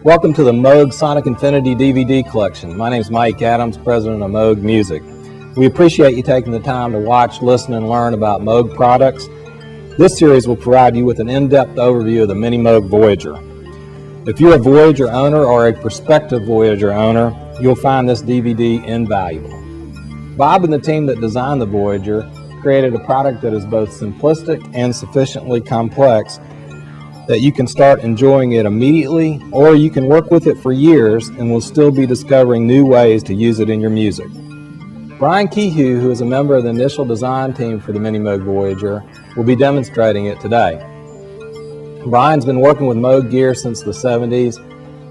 Welcome to the Moog Sonic Infinity DVD collection. My name is Mike Adams, president of Moog Music. We appreciate you taking the time to watch, listen, and learn about Moog products. This series will provide you with an in-depth overview of the Mini Moog Voyager. If you're a Voyager owner or a prospective Voyager owner, you'll find this DVD invaluable. Bob and the team that designed the Voyager created a product that is both simplistic and sufficiently complex that you can start enjoying it immediately, or you can work with it for years and will still be discovering new ways to use it in your music. Brian Kehew, who is a member of the initial design team for the Mini Moog Voyager, will be demonstrating it today. Brian's been working with Moog gear since the 70s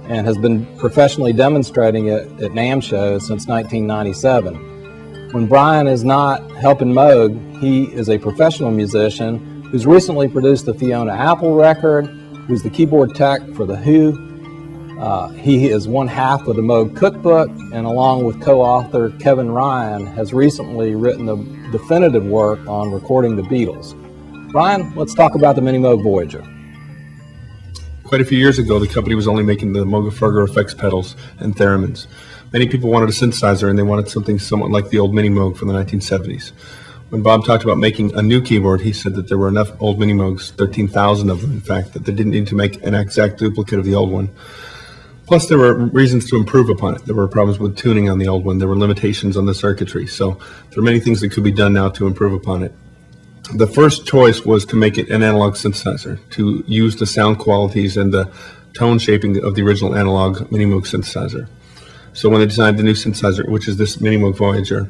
and has been professionally demonstrating it at NAMM shows since 1997. When Brian is not helping Moog, he is a professional musician who's recently produced the Fiona Apple record, who's the keyboard tech for the Kehew. He is one half of the Moog Cookbook, and along with co-author Kevin Ryan, has recently written the definitive work on recording the Beatles. Brian, let's talk about the Mini Moog Voyager. Quite a few years ago, the company was only making the Moog effects pedals and theremins. Many people wanted a synthesizer, and they wanted something somewhat like the old Mini Moog from the 1970s. When Bob talked about making a new keyboard, he said that there were enough old Mini Moogs, 13,000 of them in fact, that they didn't need to make an exact duplicate of the old one. Plus, there were reasons to improve upon it. There were problems with tuning on the old one. There were limitations on the circuitry. So there are many things that could be done now to improve upon it. The first choice was to make it an analog synthesizer, to use the sound qualities and the tone shaping of the original analog Mini Moog synthesizer. So when they designed the new synthesizer, which is this Mini Moog Voyager,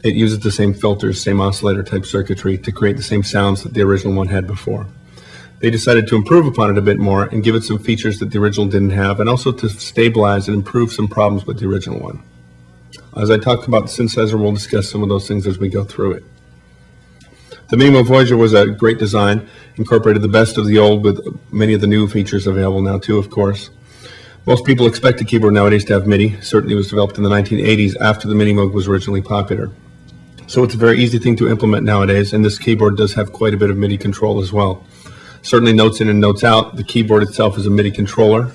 it uses the same filters, same oscillator type circuitry to create the same sounds that the original one had before. They decided to improve upon it a bit more and give it some features that the original didn't have, and also to stabilize and improve some problems with the original one. As I talk about the synthesizer, we'll discuss some of those things as we go through it. The Mini Moog Voyager was a great design, incorporated the best of the old with many of the new features available now too, of course. Most people expect a keyboard nowadays to have MIDI. Certainly was developed in the 1980s after the Mini Moog was originally popular. So it's a very easy thing to implement nowadays, and this keyboard does have quite a bit of MIDI control as well. Certainly notes in and notes out. The keyboard itself is a MIDI controller,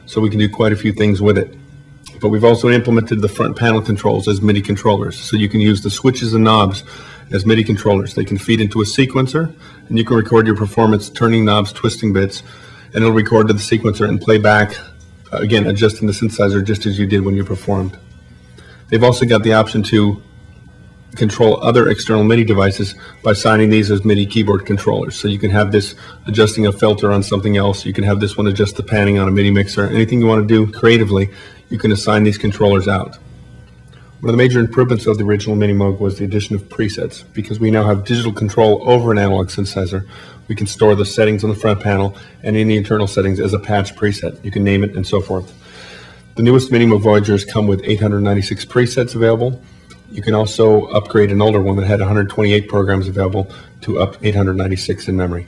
so we can do quite a few things with it. But we've also implemented the front panel controls as MIDI controllers, so you can use the switches and knobs as MIDI controllers. They can feed into a sequencer, and you can record your performance turning knobs, twisting bits, and it'll record to the sequencer and play back, again, adjusting the synthesizer just as you did when you performed. They've also got the option to control other external MIDI devices by signing these as MIDI keyboard controllers. So you can have this adjusting a filter on something else. You can have this one adjust the panning on a MIDI mixer. Anything you want to do creatively, you can assign these controllers out. One of the major improvements of the original Mini Moog was the addition of presets. Because we now have digital control over an analog synthesizer, we can store the settings on the front panel and any internal settings as a patch preset. You can name it and so forth. The newest Mini Moog Voyagers come with 896 presets available. You can also upgrade an older one that had 128 programs available to up 896 in memory.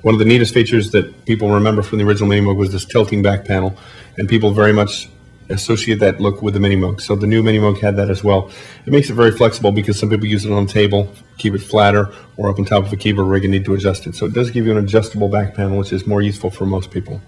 One of the neatest features that people remember from the original Mini Moog was this tilting back panel, and people very much associate that look with the Mini Moog. So the new Mini Moog had that as well. It makes it very flexible because some people use it on the table, keep it flatter, or up on top of a keyboard rig and need to adjust it. So it does give you an adjustable back panel, which is more useful for most people.